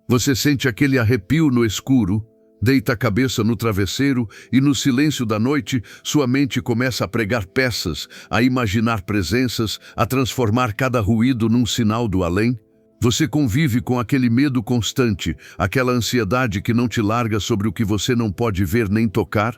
Você sente aquele arrepio no escuro, deita a cabeça no travesseiro e no silêncio da noite sua mente começa a pregar peças, a imaginar presenças, a transformar cada ruído num sinal do além. Você convive com aquele medo constante, aquela ansiedade que não te larga sobre o que você não pode ver nem tocar.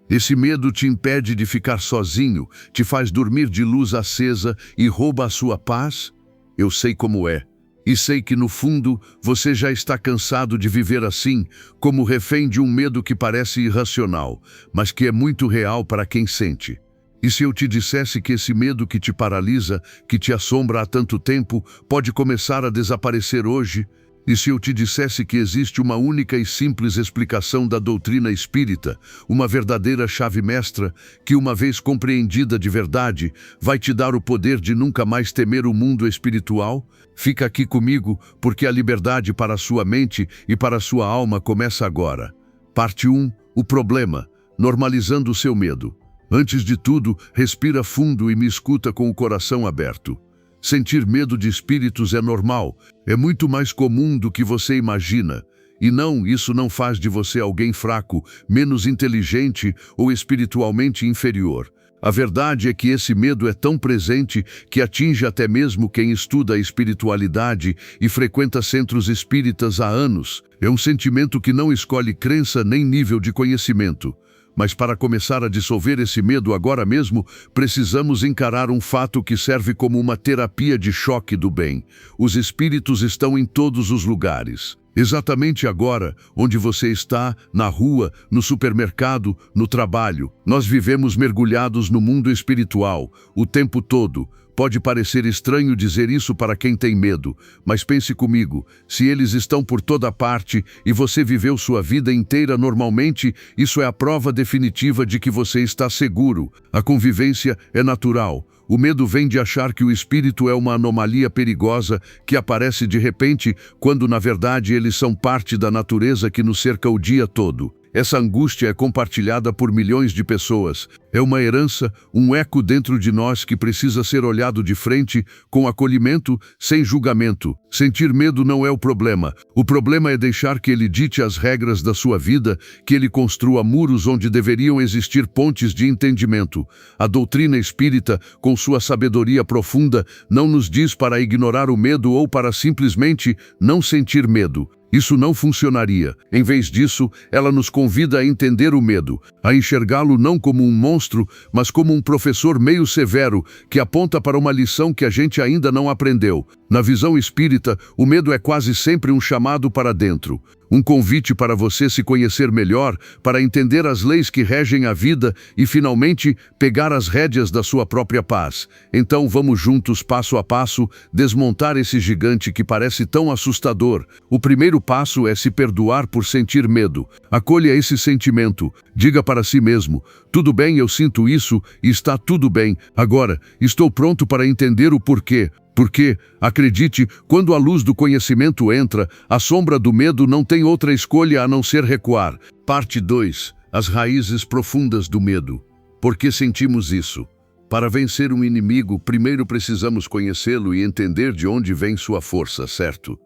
Esse medo te impede de ficar sozinho, te faz dormir de luz acesa e rouba a sua paz? Eu sei como é. E sei que, no fundo, você já está cansado de viver assim, como refém de um medo que parece irracional, mas que é muito real para quem sente. E se eu te dissesse que esse medo que te paralisa, que te assombra há tanto tempo, pode começar a desaparecer hoje? E se eu te dissesse que existe uma única e simples explicação da doutrina espírita, uma verdadeira chave mestra, que uma vez compreendida de verdade, vai te dar o poder de nunca mais temer o mundo espiritual? Fica aqui comigo, porque a liberdade para a sua mente e para a sua alma começa agora. Parte 1. O problema. Normalizando o seu medo. Antes de tudo, respira fundo e me escuta com o coração aberto. Sentir medo de espíritos é normal, é muito mais comum do que você imagina. E não, isso não faz de você alguém fraco, menos inteligente ou espiritualmente inferior. A verdade é que esse medo é tão presente que atinge até mesmo quem estuda a espiritualidade e frequenta centros espíritas há anos. É um sentimento que não escolhe crença nem nível de conhecimento. Mas para começar a dissolver esse medo agora mesmo, precisamos encarar um fato que serve como uma terapia de choque do bem. Os espíritos estão em todos os lugares. Exatamente agora, onde você está, na rua, no supermercado, no trabalho. Nós vivemos mergulhados no mundo espiritual, o tempo todo. Pode parecer estranho dizer isso para quem tem medo, mas pense comigo, se eles estão por toda parte e você viveu sua vida inteira normalmente, isso é a prova definitiva de que você está seguro. A convivência é natural. O medo vem de achar que o espírito é uma anomalia perigosa que aparece de repente, quando na verdade eles são parte da natureza que nos cerca o dia todo. Essa angústia é compartilhada por milhões de pessoas. É uma herança, um eco dentro de nós que precisa ser olhado de frente, com acolhimento, sem julgamento. Sentir medo não é o problema. O problema é deixar que ele dite as regras da sua vida, que ele construa muros onde deveriam existir pontes de entendimento. A doutrina espírita, com sua sabedoria profunda, não nos diz para ignorar o medo ou para simplesmente não sentir medo. Isso não funcionaria. Em vez disso, ela nos convida a entender o medo, a enxergá-lo não como um monstro, mas como um professor meio severo que aponta para uma lição que a gente ainda não aprendeu. Na visão espírita, o medo é quase sempre um chamado para dentro. Um convite para você se conhecer melhor, para entender as leis que regem a vida e, finalmente, pegar as rédeas da sua própria paz. Então vamos juntos, passo a passo, desmontar esse gigante que parece tão assustador. O primeiro passo é se perdoar por sentir medo. Acolha esse sentimento. Diga para si mesmo, tudo bem, eu sinto isso e está tudo bem. Agora, estou pronto para entender o porquê. Porque, acredite, quando a luz do conhecimento entra, a sombra do medo não tem outra escolha a não ser recuar. Parte 2. As raízes profundas do medo. Por que sentimos isso? Para vencer um inimigo, primeiro precisamos conhecê-lo e entender de onde vem sua força, certo?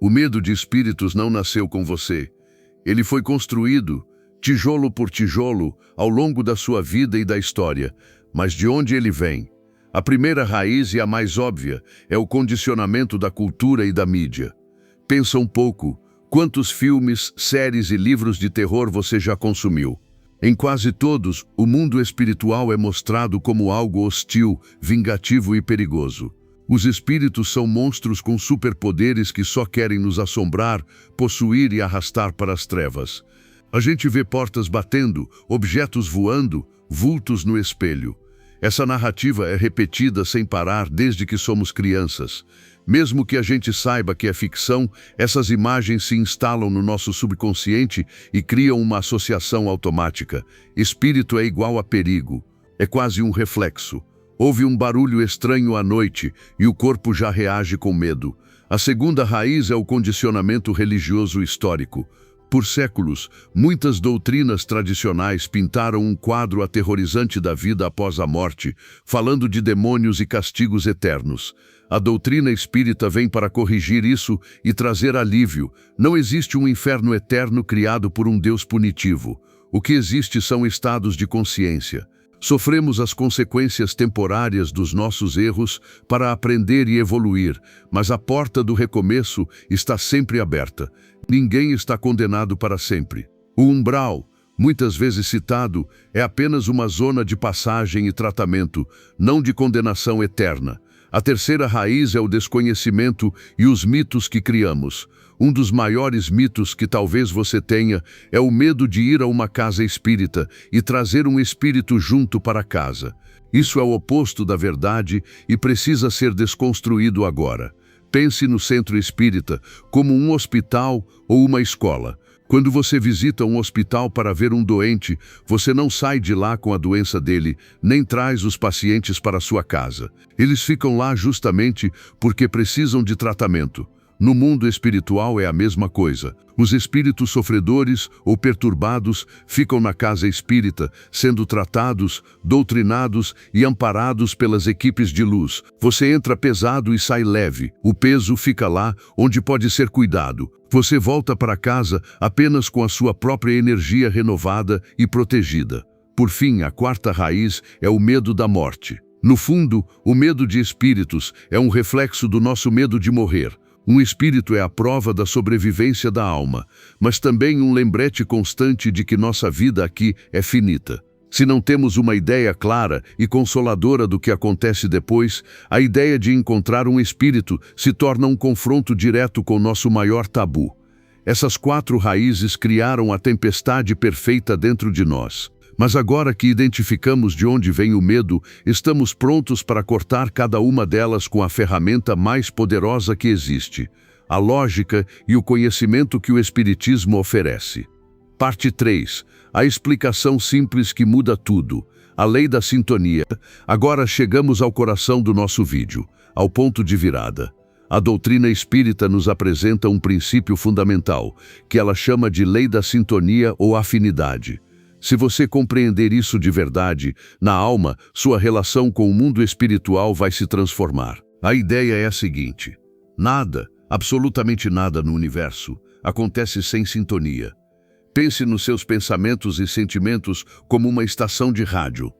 O medo de espíritos não nasceu com você. Ele foi construído, tijolo por tijolo, ao longo da sua vida e da história. Mas de onde ele vem? A primeira raiz e a mais óbvia é o condicionamento da cultura e da mídia. Pensa um pouco, quantos filmes, séries e livros de terror você já consumiu? Em quase todos, o mundo espiritual é mostrado como algo hostil, vingativo e perigoso. Os espíritos são monstros com superpoderes que só querem nos assombrar, possuir e arrastar para as trevas. A gente vê portas batendo, objetos voando, vultos no espelho. Essa narrativa é repetida sem parar desde que somos crianças. Mesmo que a gente saiba que é ficção, essas imagens se instalam no nosso subconsciente e criam uma associação automática. Espírito é igual a perigo. É quase um reflexo. Houve um barulho estranho à noite e o corpo já reage com medo. A segunda raiz é o condicionamento religioso histórico. Por séculos, muitas doutrinas tradicionais pintaram um quadro aterrorizante da vida após a morte, falando de demônios e castigos eternos. A doutrina espírita vem para corrigir isso e trazer alívio. Não existe um inferno eterno criado por um Deus punitivo. O que existe são estados de consciência. Sofremos as consequências temporárias dos nossos erros para aprender e evoluir, mas a porta do recomeço está sempre aberta. Ninguém está condenado para sempre. O umbral, muitas vezes citado, é apenas uma zona de passagem e tratamento, não de condenação eterna. A terceira raiz é o desconhecimento e os mitos que criamos. Um dos maiores mitos que talvez você tenha é o medo de ir a uma casa espírita e trazer um espírito junto para casa. Isso é o oposto da verdade e precisa ser desconstruído agora. Pense no centro espírita como um hospital ou uma escola. Quando você visita um hospital para ver um doente, você não sai de lá com a doença dele, nem traz os pacientes para sua casa. Eles ficam lá justamente porque precisam de tratamento. No mundo espiritual é a mesma coisa. Os espíritos sofredores ou perturbados ficam na casa espírita, sendo tratados, doutrinados e amparados pelas equipes de luz. Você entra pesado e sai leve. O peso fica lá, onde pode ser cuidado. Você volta para casa apenas com a sua própria energia renovada e protegida. Por fim, a quarta raiz é o medo da morte. No fundo, o medo de espíritos é um reflexo do nosso medo de morrer. Um espírito é a prova da sobrevivência da alma, mas também um lembrete constante de que nossa vida aqui é finita. Se não temos uma ideia clara e consoladora do que acontece depois, a ideia de encontrar um espírito se torna um confronto direto com nosso maior tabu. Essas quatro raízes criaram a tempestade perfeita dentro de nós. Mas agora que identificamos de onde vem o medo, estamos prontos para cortar cada uma delas com a ferramenta mais poderosa que existe, a lógica e o conhecimento que o Espiritismo oferece. Parte 3. A explicação simples que muda tudo. A lei da sintonia. Agora chegamos ao coração do nosso vídeo, ao ponto de virada. A doutrina espírita nos apresenta um princípio fundamental, que ela chama de lei da sintonia ou afinidade. Se você compreender isso de verdade, na alma, sua relação com o mundo espiritual vai se transformar. A ideia é a seguinte: nada, absolutamente nada no universo, acontece sem sintonia. Pense nos seus pensamentos e sentimentos como uma estação de rádio.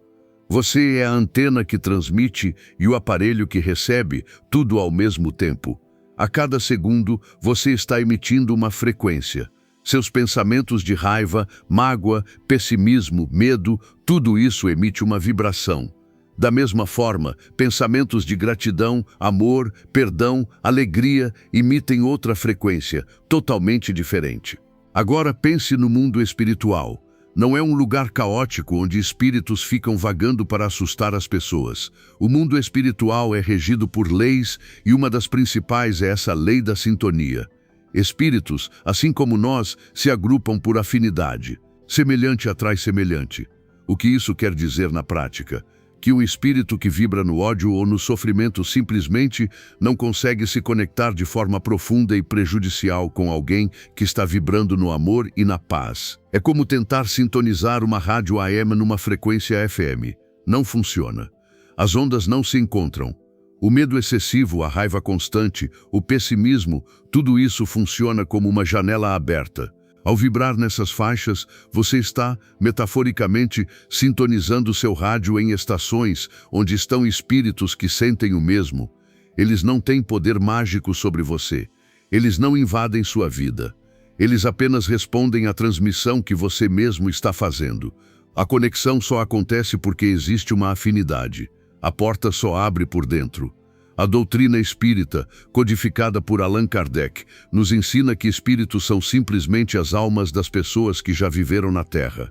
Você é a antena que transmite e o aparelho que recebe, tudo ao mesmo tempo. A cada segundo, você está emitindo uma frequência. Seus pensamentos de raiva, mágoa, pessimismo, medo, tudo isso emite uma vibração. Da mesma forma, pensamentos de gratidão, amor, perdão, alegria emitem outra frequência, totalmente diferente. Agora pense no mundo espiritual. Não é um lugar caótico onde espíritos ficam vagando para assustar as pessoas. O mundo espiritual é regido por leis e uma das principais é essa lei da sintonia. Espíritos, assim como nós, se agrupam por afinidade. Semelhante atrai semelhante. O que isso quer dizer na prática? Que um espírito que vibra no ódio ou no sofrimento simplesmente não consegue se conectar de forma profunda e prejudicial com alguém que está vibrando no amor e na paz. É como tentar sintonizar uma rádio AM numa frequência FM. Não funciona. As ondas não se encontram. O medo excessivo, a raiva constante, o pessimismo, tudo isso funciona como uma janela aberta. Ao vibrar nessas faixas, você está, metaforicamente, sintonizando seu rádio em estações onde estão espíritos que sentem o mesmo. Eles não têm poder mágico sobre você. Eles não invadem sua vida. Eles apenas respondem à transmissão que você mesmo está fazendo. A conexão só acontece porque existe uma afinidade. A porta só abre por dentro. A doutrina espírita, codificada por Allan Kardec, nos ensina que espíritos são simplesmente as almas das pessoas que já viveram na Terra.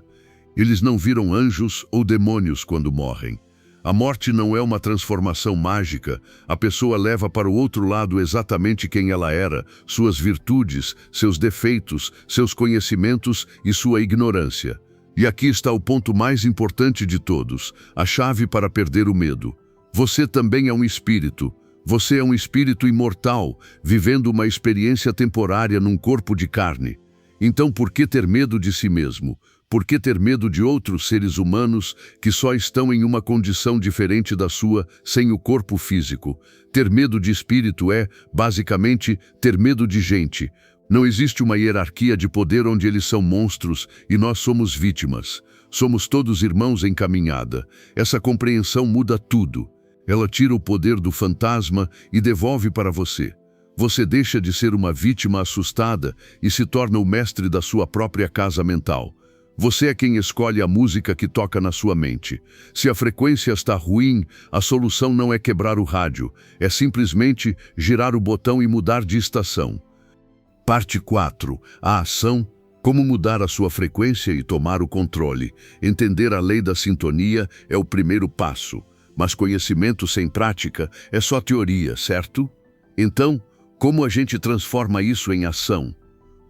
Eles não viram anjos ou demônios quando morrem. A morte não é uma transformação mágica. A pessoa leva para o outro lado exatamente quem ela era, suas virtudes, seus defeitos, seus conhecimentos e sua ignorância. E aqui está o ponto mais importante de todos, a chave para perder o medo. Você também é um espírito. Você é um espírito imortal, vivendo uma experiência temporária num corpo de carne. Então por que ter medo de si mesmo? Por que ter medo de outros seres humanos que só estão em uma condição diferente da sua, sem o corpo físico? Ter medo de espírito é, basicamente, ter medo de gente. Não existe uma hierarquia de poder onde eles são monstros e nós somos vítimas. Somos todos irmãos em caminhada. Essa compreensão muda tudo. Ela tira o poder do fantasma e devolve para você. Você deixa de ser uma vítima assustada e se torna o mestre da sua própria casa mental. Você é quem escolhe a música que toca na sua mente. Se a frequência está ruim, a solução não é quebrar o rádio, é simplesmente girar o botão e mudar de estação. Parte 4. A ação. Como mudar a sua frequência e tomar o controle. Entender a lei da sintonia é o primeiro passo. Mas conhecimento sem prática é só teoria, certo? Então, como a gente transforma isso em ação?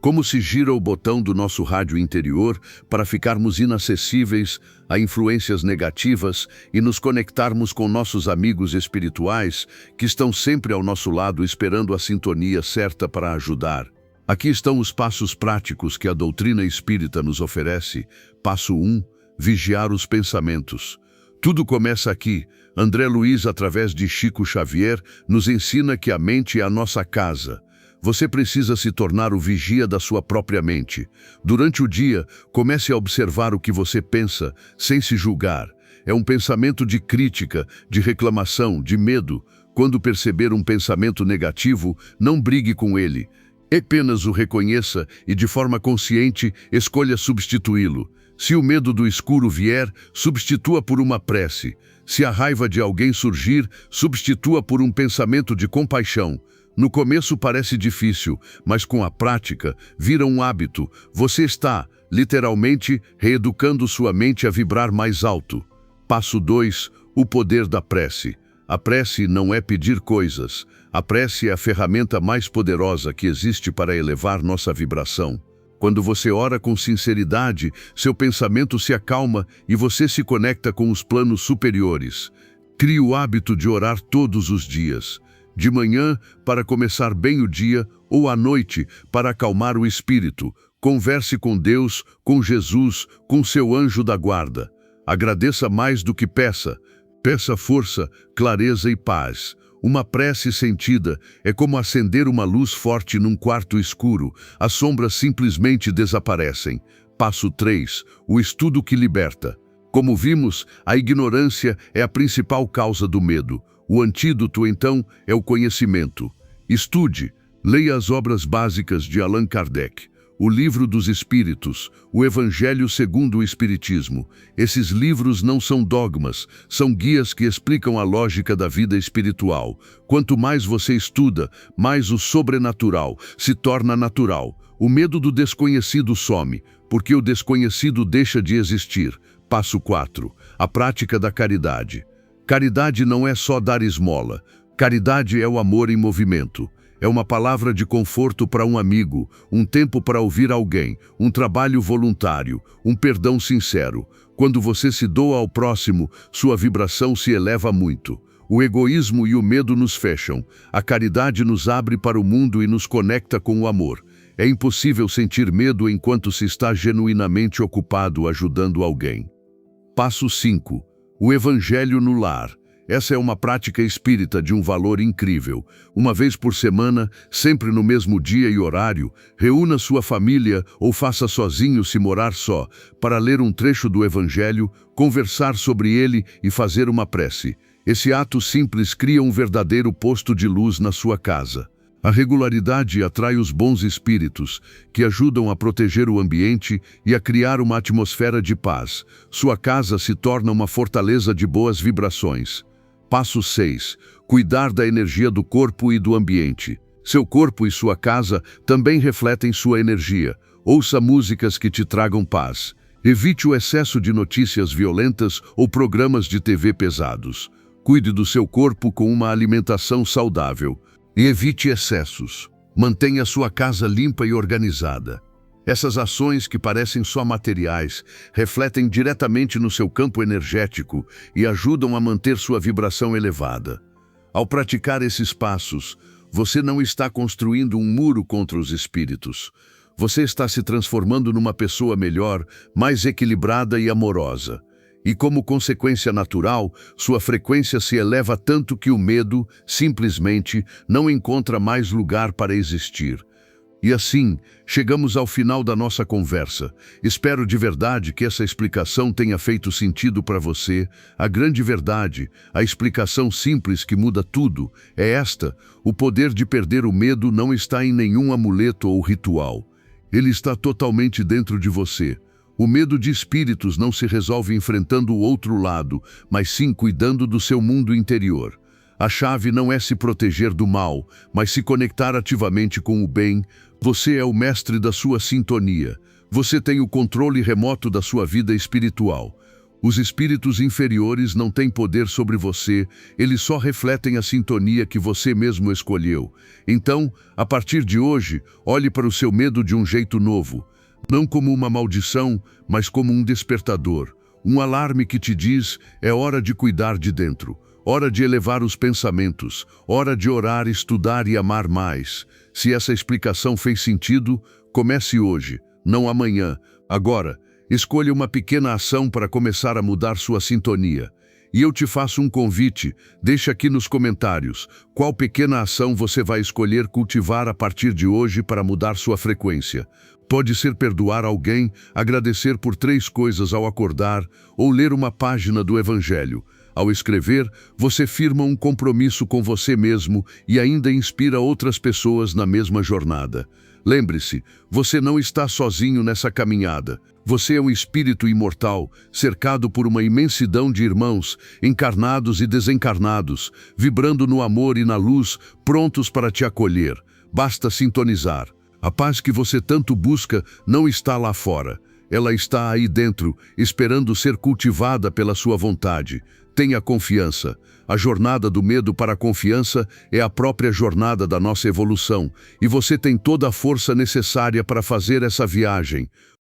Como se gira o botão do nosso rádio interior para ficarmos inacessíveis a influências negativas e nos conectarmos com nossos amigos espirituais que estão sempre ao nosso lado esperando a sintonia certa para ajudar? Aqui estão os passos práticos que a doutrina espírita nos oferece. Passo 1. Vigiar os pensamentos. Tudo começa aqui. André Luiz, através de Chico Xavier, nos ensina que a mente é a nossa casa. Você precisa se tornar o vigia da sua própria mente. Durante o dia, comece a observar o que você pensa, sem se julgar. É um pensamento de crítica, de reclamação, de medo. Quando perceber um pensamento negativo, não brigue com ele. Apenas o reconheça e, de forma consciente, escolha substituí-lo. Se o medo do escuro vier, substitua por uma prece. Se a raiva de alguém surgir, substitua por um pensamento de compaixão. No começo parece difícil, mas com a prática, vira um hábito. Você está, literalmente, reeducando sua mente a vibrar mais alto. Passo 2. O poder da prece. A prece não é pedir coisas. A prece é a ferramenta mais poderosa que existe para elevar nossa vibração. Quando você ora com sinceridade, seu pensamento se acalma e você se conecta com os planos superiores. Crie o hábito de orar todos os dias. De manhã, para começar bem o dia, ou à noite, para acalmar o espírito. Converse com Deus, com Jesus, com seu anjo da guarda. Agradeça mais do que peça. Peça força, clareza e paz. Uma prece sentida é como acender uma luz forte num quarto escuro. As sombras simplesmente desaparecem. Passo 3. O estudo que liberta. Como vimos, a ignorância é a principal causa do medo. O antídoto, então, é o conhecimento. Estude. Leia as obras básicas de Allan Kardec, o Livro dos Espíritos, o Evangelho segundo o Espiritismo. Esses livros não são dogmas, são guias que explicam a lógica da vida espiritual. Quanto mais você estuda, mais o sobrenatural se torna natural. O medo do desconhecido some, porque o desconhecido deixa de existir. Passo 4. A prática da caridade. Caridade não é só dar esmola. Caridade é o amor em movimento. É uma palavra de conforto para um amigo, um tempo para ouvir alguém, um trabalho voluntário, um perdão sincero. Quando você se doa ao próximo, sua vibração se eleva muito. O egoísmo e o medo nos fecham. A caridade nos abre para o mundo e nos conecta com o amor. É impossível sentir medo enquanto se está genuinamente ocupado ajudando alguém. Passo 5. O Evangelho no lar. Essa é uma prática espírita de um valor incrível. Uma vez por semana, sempre no mesmo dia e horário, reúna sua família ou faça sozinho se morar só, para ler um trecho do Evangelho, conversar sobre ele e fazer uma prece. Esse ato simples cria um verdadeiro posto de luz na sua casa. A regularidade atrai os bons espíritos, que ajudam a proteger o ambiente e a criar uma atmosfera de paz. Sua casa se torna uma fortaleza de boas vibrações. Passo 6. Cuidar da energia do corpo e do ambiente. Seu corpo e sua casa também refletem sua energia. Ouça músicas que te tragam paz. Evite o excesso de notícias violentas ou programas de TV pesados. Cuide do seu corpo com uma alimentação saudável. E evite excessos. Mantenha sua casa limpa e organizada. Essas ações, que parecem só materiais, refletem diretamente no seu campo energético e ajudam a manter sua vibração elevada. Ao praticar esses passos, você não está construindo um muro contra os espíritos. você está se transformando numa pessoa melhor, mais equilibrada e amorosa. E como consequência natural, sua frequência se eleva tanto que o medo, simplesmente, não encontra mais lugar para existir. E assim, chegamos ao final da nossa conversa. Espero de verdade que essa explicação tenha feito sentido para você. A grande verdade, a explicação simples que muda tudo, é esta: o poder de perder o medo não está em nenhum amuleto ou ritual. Ele está totalmente dentro de você. O medo de espíritos não se resolve enfrentando o outro lado, mas sim cuidando do seu mundo interior. A chave não é se proteger do mal, mas se conectar ativamente com o bem. Você é o mestre da sua sintonia. Você tem o controle remoto da sua vida espiritual. Os espíritos inferiores não têm poder sobre você, eles só refletem a sintonia que você mesmo escolheu. Então, a partir de hoje, olhe para o seu medo de um jeito novo. Não como uma maldição, mas como um despertador. Um alarme que te diz: é hora de cuidar de dentro. Hora de elevar os pensamentos, hora de orar, estudar e amar mais. Se essa explicação fez sentido, comece hoje, não amanhã. Agora, escolha uma pequena ação para começar a mudar sua sintonia. E eu te faço um convite, deixa aqui nos comentários qual pequena ação você vai escolher cultivar a partir de hoje para mudar sua frequência. Pode ser perdoar alguém, agradecer por 3 coisas ao acordar ou ler uma página do Evangelho. Ao escrever, você firma um compromisso com você mesmo e ainda inspira outras pessoas na mesma jornada. Lembre-se, você não está sozinho nessa caminhada. Você é um espírito imortal, cercado por uma imensidão de irmãos, encarnados e desencarnados, vibrando no amor e na luz, prontos para te acolher. Basta sintonizar. A paz que você tanto busca não está lá fora. Ela está aí dentro, esperando ser cultivada pela sua vontade. Tenha confiança. A jornada do medo para a confiança é a própria jornada da nossa evolução, e você tem toda a força necessária para fazer essa viagem.